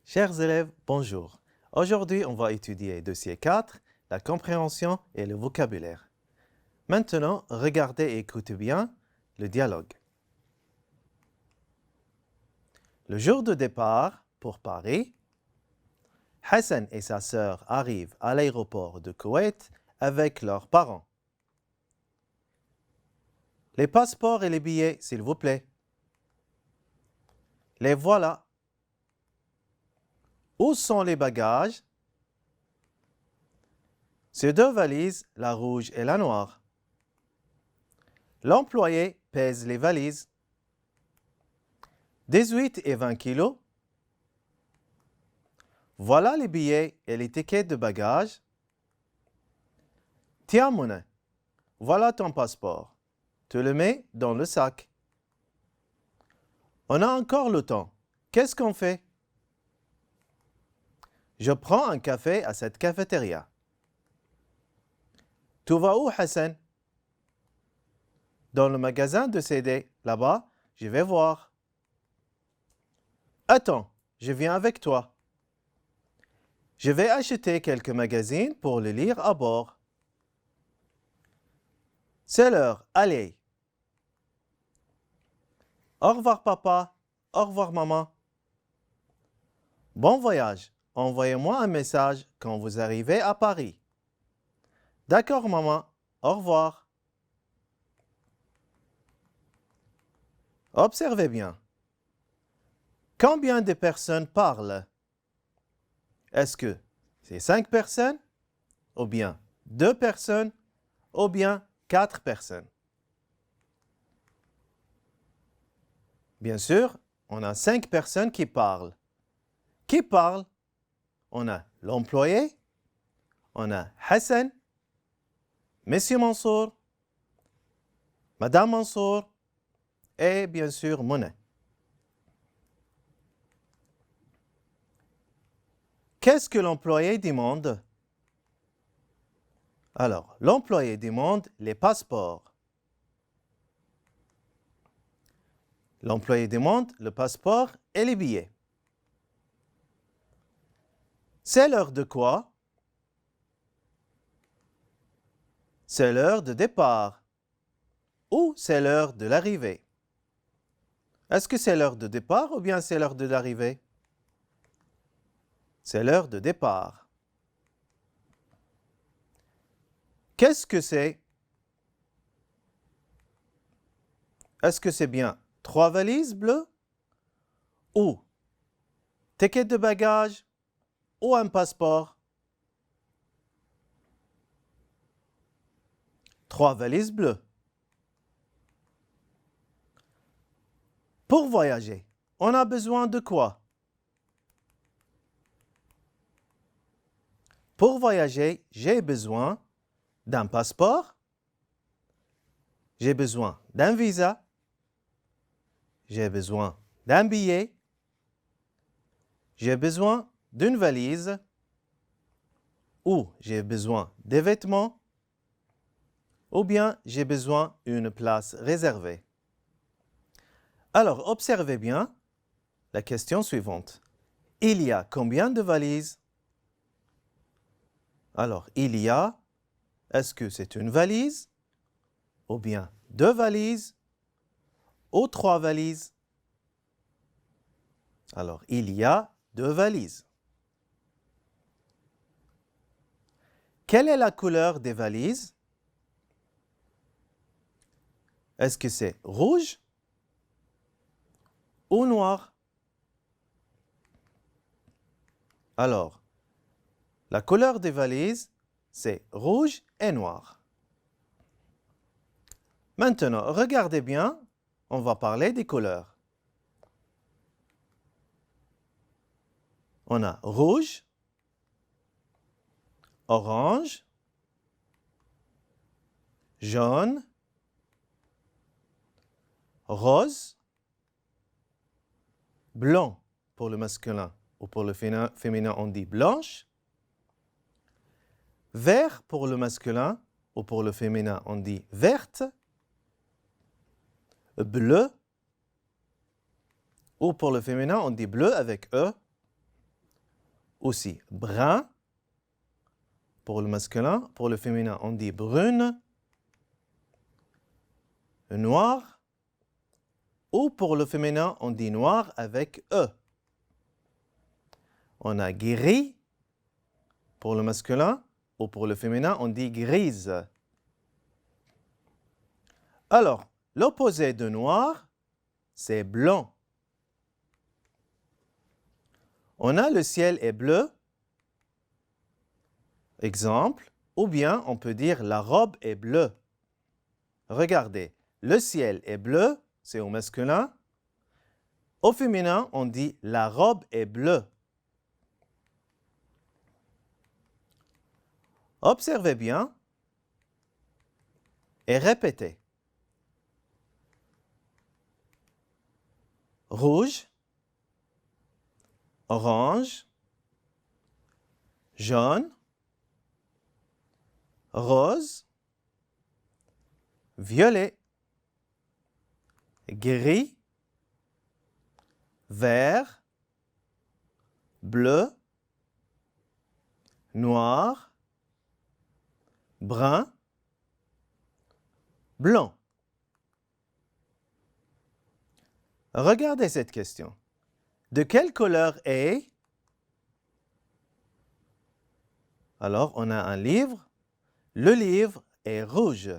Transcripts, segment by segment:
Chers élèves, bonjour. Aujourd'hui, on va étudier dossier 4, la compréhension et le vocabulaire. Maintenant, regardez et écoutez bien le dialogue. Le jour de départ pour Paris, Hassan et sa sœur arrivent à l'aéroport de Koweït avec leurs parents. Les passeports et les billets, s'il vous plaît. Les voilà. Où sont les bagages? Ces deux valises, la rouge et la noire. L'employé pèse les valises. 18 et 20 kilos. Voilà les billets et les tickets de bagages. Tiens, Mouna, voilà ton passeport. Tu le mets dans le sac. On a encore le temps. Qu'est-ce qu'on fait? Je prends un café à cette cafétéria. Tu vas où, Hassan? Dans le magasin de CD. Là-bas, je vais voir. Attends, je viens avec toi. Je vais acheter quelques magazines pour les lire à bord. C'est l'heure, allez. Au revoir papa, au revoir maman. Bon voyage, envoyez-moi un message quand vous arrivez à Paris. D'accord maman, au revoir. Observez bien. Combien de personnes parlent? Est-ce que c'est 5 personnes, ou bien 2 personnes, ou bien 4 personnes? Bien sûr, on a 5 personnes qui parlent. Qui parle? On a l'employé, on a Hassan, Monsieur Mansour, Madame Mansour et bien sûr Mouna. Qu'est-ce que l'employé demande? Alors, l'employé demande les passeports. L'employé demande le passeport et les billets. C'est l'heure de quoi? C'est l'heure de départ. Ou c'est l'heure de l'arrivée? Est-ce que c'est l'heure de départ ou bien c'est l'heure de l'arrivée? C'est l'heure de départ. Qu'est-ce que c'est? Est-ce que c'est bien 3 valises bleues? Ou ticket de bagages? Ou un passeport? 3 valises bleues. Pour voyager, on a besoin de quoi? Pour voyager, j'ai besoin d'un passeport, j'ai besoin d'un visa, j'ai besoin d'un billet, j'ai besoin d'une valise, ou j'ai besoin des vêtements, ou bien j'ai besoin d'une place réservée. Alors, observez bien la question suivante. Il y a combien de valises? Alors, il y a, est-ce que c'est une valise? Ou bien 2 valises? Ou 3 valises? Alors, il y a 2 valises. Quelle est la couleur des valises? Est-ce que c'est rouge ou noir? Alors, la couleur des valises, c'est rouge et noir. Maintenant, regardez bien, on va parler des couleurs. On a rouge, orange, jaune, rose, blanc pour le masculin ou pour le féminin on dit blanche, vert pour le masculin ou pour le féminin on dit verte, bleu ou pour le féminin on dit bleu avec E, aussi brun pour le masculin. Pour le féminin, on dit brune, noir. Ou pour le féminin, on dit noir avec E. On a gris pour le masculin. Ou pour le féminin, on dit grise. Alors, l'opposé de noir, c'est blanc. On a le ciel est bleu, exemple, ou bien on peut dire la robe est bleue. Regardez, le ciel est bleu, c'est au masculin. Au féminin, on dit la robe est bleue. Observez bien et répétez. Rouge, orange, jaune, rose, violet, gris, vert, bleu, noir, brun, blanc. Regardez cette question. De quelle couleur est? Alors, on a un livre. Le livre est rouge.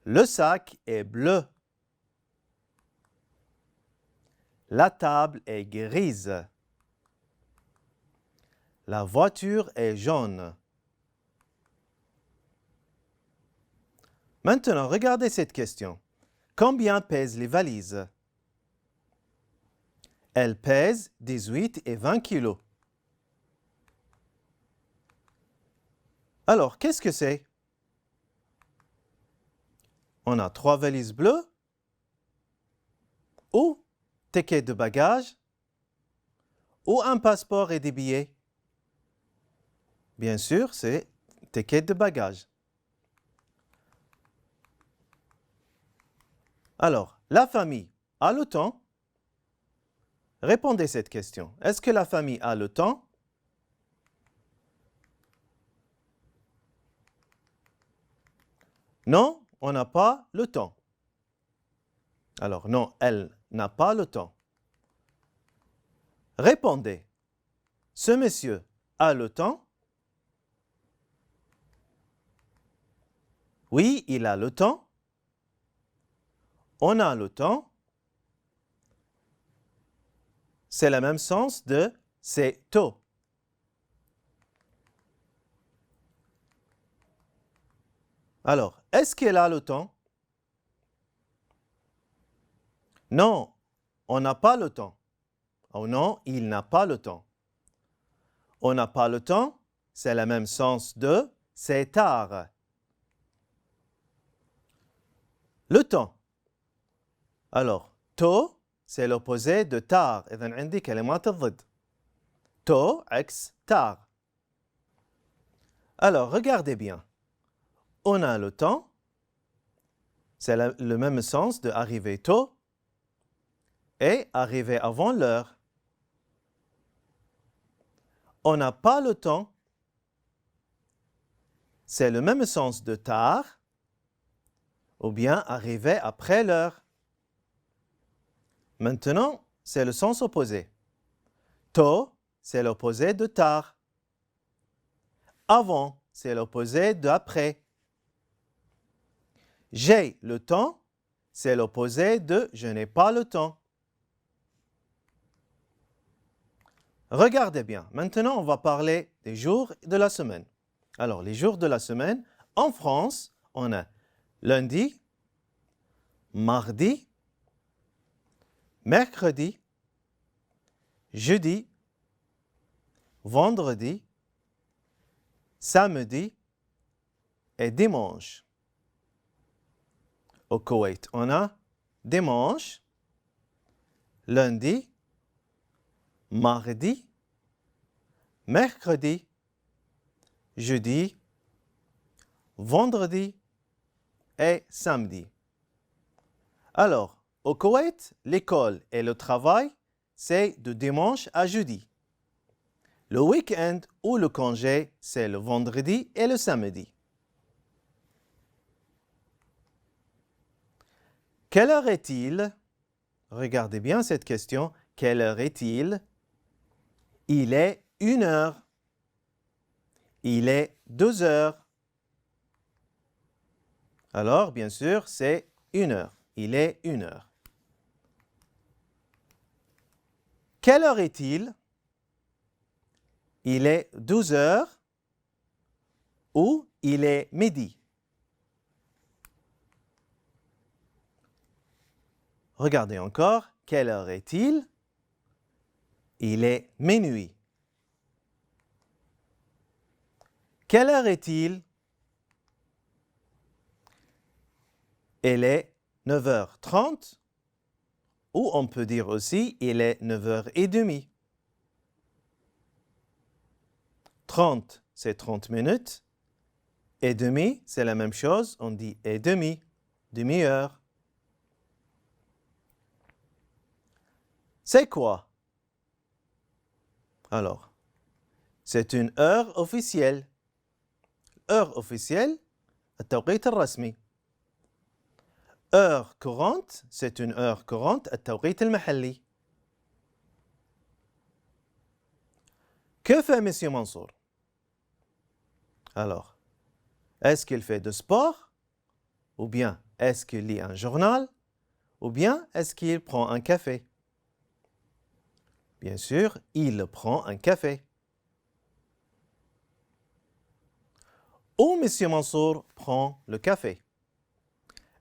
Le sac est bleu. La table est grise. La voiture est jaune. Maintenant, regardez cette question. Combien pèsent les valises? Elles pèsent 18 et 20 kilos. Alors, qu'est-ce que c'est? On a 3 valises bleues ou ticket de bagages ou un passeport et des billets. Bien sûr, c'est ticket de bagages. Alors, la famille a le temps? Répondez à cette question. Est-ce que la famille a le temps? Non, on n'a pas le temps. Alors, non, elle n'a pas le temps. Répondez. Ce monsieur a le temps? Oui, il a le temps. On a le temps. C'est le même sens de c'est tôt. Alors, est-ce qu'elle a le temps? Non, on n'a pas le temps. Oh non, il n'a pas le temps. On n'a pas le temps, c'est le même sens de c'est tard. Le temps. Alors, tôt, c'est l'opposé de tard. إذن عندي كلمات الضد. Tôt, ex, tard. Alors, regardez bien. On a le temps. C'est le même sens de arriver tôt et arriver avant l'heure. On n'a pas le temps. C'est le même sens de tard ou bien arriver après l'heure. Maintenant, c'est le sens opposé. Tôt, c'est l'opposé de tard. Avant, c'est l'opposé d'après. J'ai le temps, c'est l'opposé de je n'ai pas le temps. Regardez bien. Maintenant, on va parler des jours de la semaine. Alors, les jours de la semaine, en France, on a lundi, mardi, mercredi, jeudi, vendredi, samedi et dimanche. Au Koweït, on a dimanche, lundi, mardi, mercredi, jeudi, vendredi et samedi. Alors, au Koweït, l'école et le travail, c'est de dimanche à jeudi. Le week-end ou le congé, c'est le vendredi et le samedi. Quelle heure est-il? Regardez bien cette question. Quelle heure est-il? Il est 1 heure. Il est 2 heures. Alors, bien sûr, c'est 1 heure. Il est 1 heure. Quelle heure est-il? Il est 12 heures ou il est midi. Regardez encore. Quelle heure est-il? Il est minuit. Quelle heure est-il? Il est 9h30 ou on peut dire aussi il est 9h30. 30, c'est 30 minutes. Et demi, c'est la même chose. On dit et demi, demi-heure. C'est quoi? Alors, c'est une heure officielle. Heure officielle, التوقيت الرسمي. Heure courante, c'est une heure courante, التوقيت المحلي. Que fait M. Mansour? Alors, est-ce qu'il fait de sport? Ou bien est-ce qu'il lit un journal? Ou bien est-ce qu'il prend un café? Bien sûr, il prend un café. Où M. Mansour prend le café?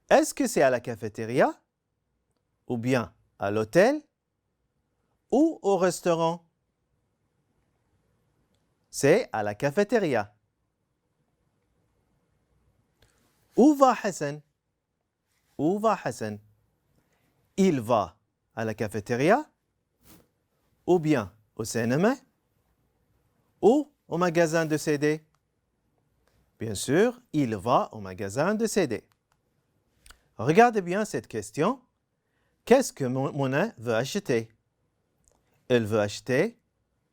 Est-ce que c'est à la cafétéria? Ou bien à l'hôtel? Ou au restaurant? C'est à la cafétéria. Où va Hassan? Où va Hassan? Il va à la cafétéria? Ou bien au cinéma? Ou au magasin de CD? Bien sûr, il va au magasin de CD. Regardez bien cette question. Qu'est-ce que Mona veut acheter? Elle veut acheter,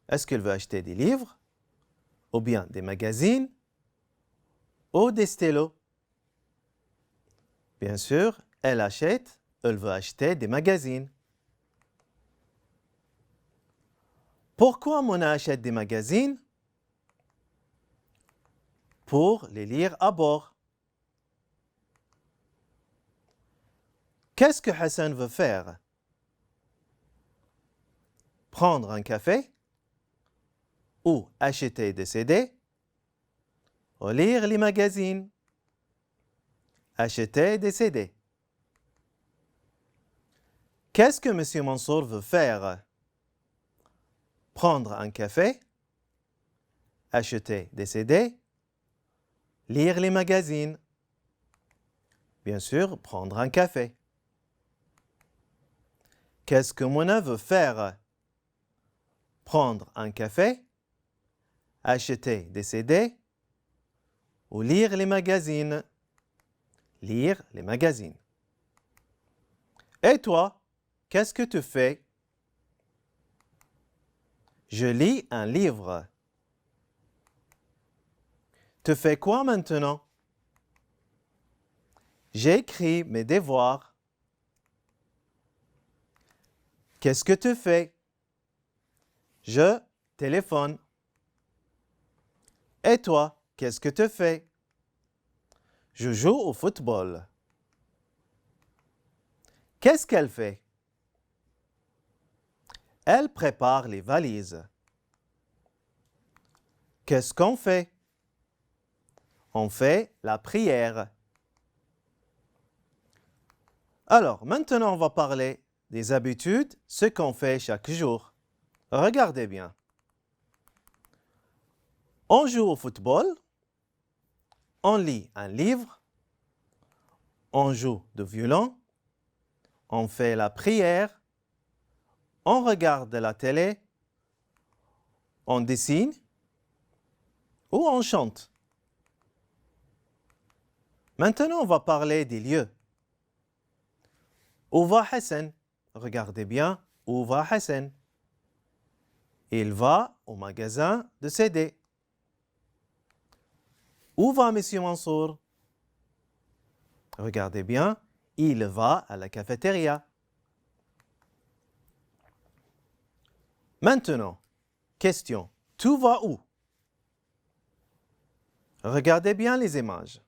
est-ce qu'elle veut acheter des livres? Ou bien des magazines? Ou des stylos? Bien sûr, elle veut acheter des magazines. Pourquoi Mona achète des magazines? Pour les lire à bord. Qu'est-ce que Hassan veut faire? Prendre un café? Ou acheter des CD? Ou lire les magazines? Acheter des CD. Qu'est-ce que M. Mansour veut faire? Prendre un café? Acheter des CD? Lire les magazines? Bien sûr, prendre un café. Qu'est-ce que Mona veut faire? Prendre un café? Acheter des CD? Ou lire les magazines? Lire les magazines. Et toi, qu'est-ce que tu fais? Je lis un livre. Tu fais quoi maintenant? J'écris mes devoirs. Qu'est-ce que tu fais? Je téléphone. Et toi, qu'est-ce que tu fais? Je joue au football. Qu'est-ce qu'elle fait? Elle prépare les valises. Qu'est-ce qu'on fait? On fait la prière. Alors, maintenant, on va parler des habitudes, ce qu'on fait chaque jour. Regardez bien. On joue au football. On lit un livre. On joue du violon. On fait la prière. On regarde la télé. On dessine. Ou on chante. Maintenant, on va parler des lieux. Où va Hassan? Regardez bien, où va Hassan? Il va au magasin de CD. Où va M. Mansour? Regardez bien, il va à la cafétéria. Maintenant, question, tu vas où? Regardez bien les images.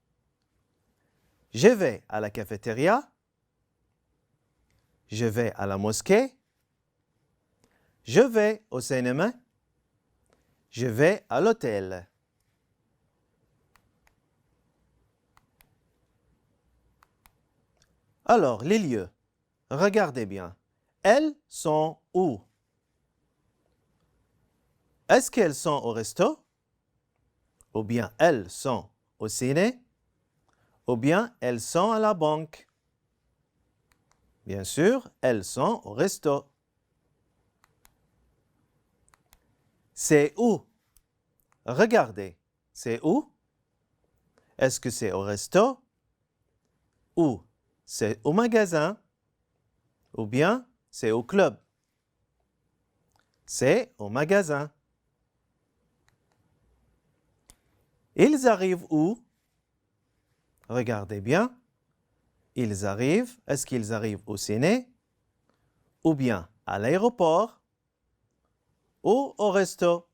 Je vais à la cafétéria. Je vais à la mosquée. Je vais au cinéma. Je vais à l'hôtel. Alors, les lieux. Regardez bien. Elles sont où? Est-ce qu'elles sont au resto? Ou bien elles sont au ciné? Ou bien elles sont à la banque? Bien sûr, elles sont au resto. C'est où? Regardez, c'est où? Est-ce que c'est au resto? Ou c'est au magasin? Ou bien c'est au club? C'est au magasin. Ils arrivent où? Regardez bien. Ils arrivent, est-ce qu'ils arrivent au ciné? Ou bien à l'aéroport? Ou au resto?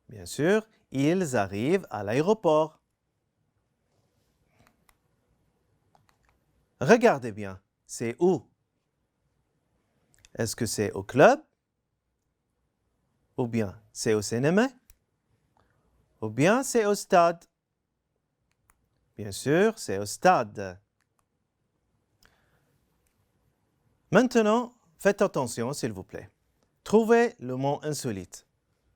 Bien sûr, ils arrivent à l'aéroport. Regardez bien, c'est où? Est-ce que c'est au club? Ou bien c'est au cinéma? Ou bien c'est au stade? Bien sûr, c'est au stade. Maintenant, faites attention s'il vous plaît. Trouvez le mot insolite.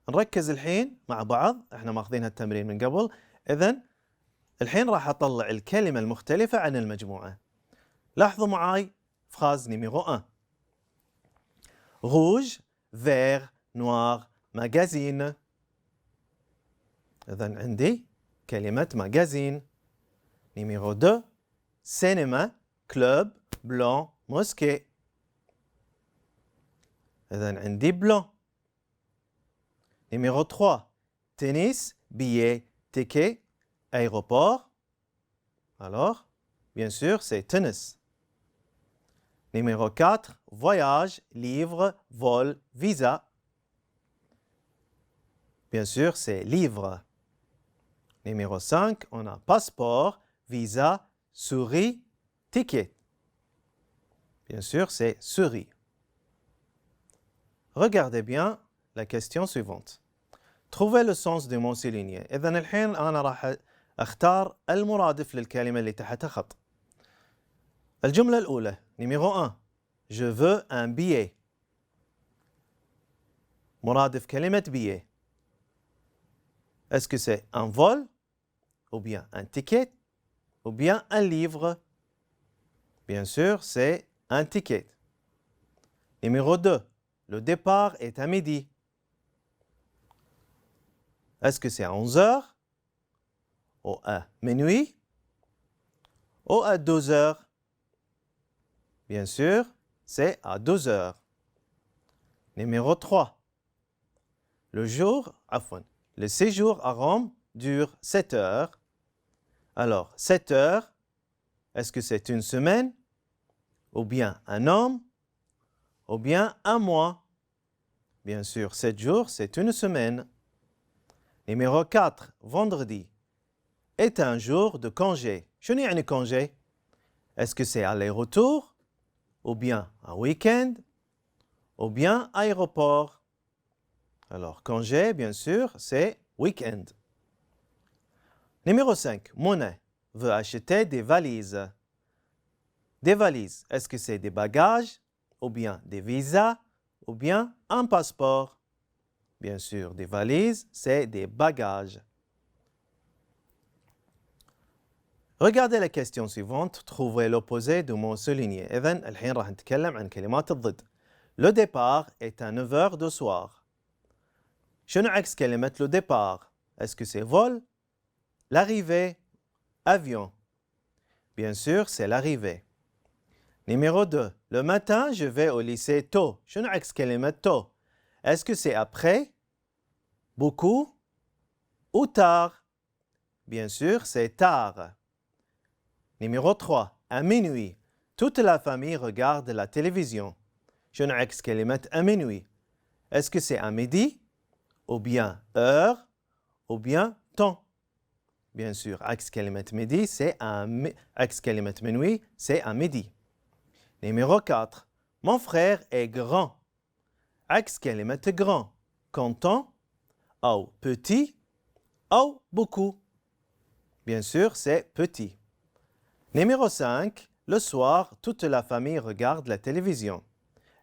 نركز الحين مع بعض، احنا ماخذين هالتمرين من قبل، إذن الحين راح أطلع الكلمة المختلفة عن المجموعة. لاحظوا معاي phrase numéro 1. Rouge, vert, noir, magazine. إذن عندي كلمة magazine. Numéro 2. Cinéma, club, blanc, mosquée. إذن عندي blanc. Numéro 3. Tennis, billet, ticket, aéroport. Alors, bien sûr, c'est tennis. Numéro 4. Voyage, livre, vol, visa. Bien sûr, c'est livre. Numéro 5. On a passeport, visa, souris, ticket. Bien sûr, c'est souris. Regardez bien la question suivante. Trouvez le sens du mot souligné. إذن الحين أنا راح أختار المرادف للكلمة اللي تحتها خط. الجملة الأولى numéro 1. Je veux un billet. مرادف كلمة billet. Est-ce que c'est un vol? Ou bien un ticket? Ou bien un livre? Bien sûr, c'est un ticket. Numéro 2. Le départ est à midi. Est-ce que c'est à 11 heures? Ou à minuit? Ou à 12 heures? Bien sûr, c'est à 12 heures. Numéro 3. Le séjour à Rome dure 7 heures. Alors, 7 heures, est-ce que c'est une semaine? Ou bien un an? Ou bien un mois? Bien sûr, 7 jours, c'est une semaine. Numéro 4. Vendredi est un jour de congé. شنو يعني congé? Est-ce que c'est aller-retour? Ou bien un week-end? Ou bien aéroport? Alors, congé, bien sûr, c'est week-end. Numéro 5. Mona veut acheter des valises. Des valises, est-ce que c'est des bagages? Ou bien des visas? Ou bien un passeport? Bien sûr, des valises, c'est des bagages. Regardez la question suivante. Trouvez l'opposé du mot souligné. إذن الحين راح نتكلم عن كلمات الضد. Le départ est à 9 heures du soir. شنو عكس كلمة le départ? Est-ce que c'est vol? L'arrivée? Avion? Bien sûr, c'est l'arrivée. Numéro 2. Le matin, je vais au lycée tôt. شنو عكس كلمة tôt? Est-ce que c'est après, beaucoup ou tard? Bien sûr, c'est tard. Numéro 3. À minuit. Toute la famille regarde la télévision. شنو عكس كلمة à minuit? Est-ce que c'est à midi ou bien heure ou bien temps? Bien sûr, عكس كلمة midi, c'est عكس كلمة minuit, c'est à midi. Numéro 4. Mon frère est grand. عكس كلمة grand. Content ou petit ou beaucoup? Bien sûr, c'est petit. Numéro 5. Le soir, toute la famille regarde la télévision.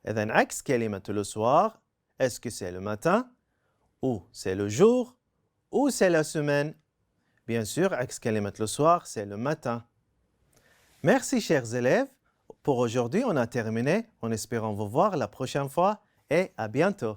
إذن عكس كلمة le soir, est-ce que c'est le matin ou c'est le jour ou c'est la semaine? Bien sûr, عكس كلمة le soir, c'est le matin. Merci chers élèves. Pour aujourd'hui, on a terminé en espérant vous voir la prochaine fois et à bientôt.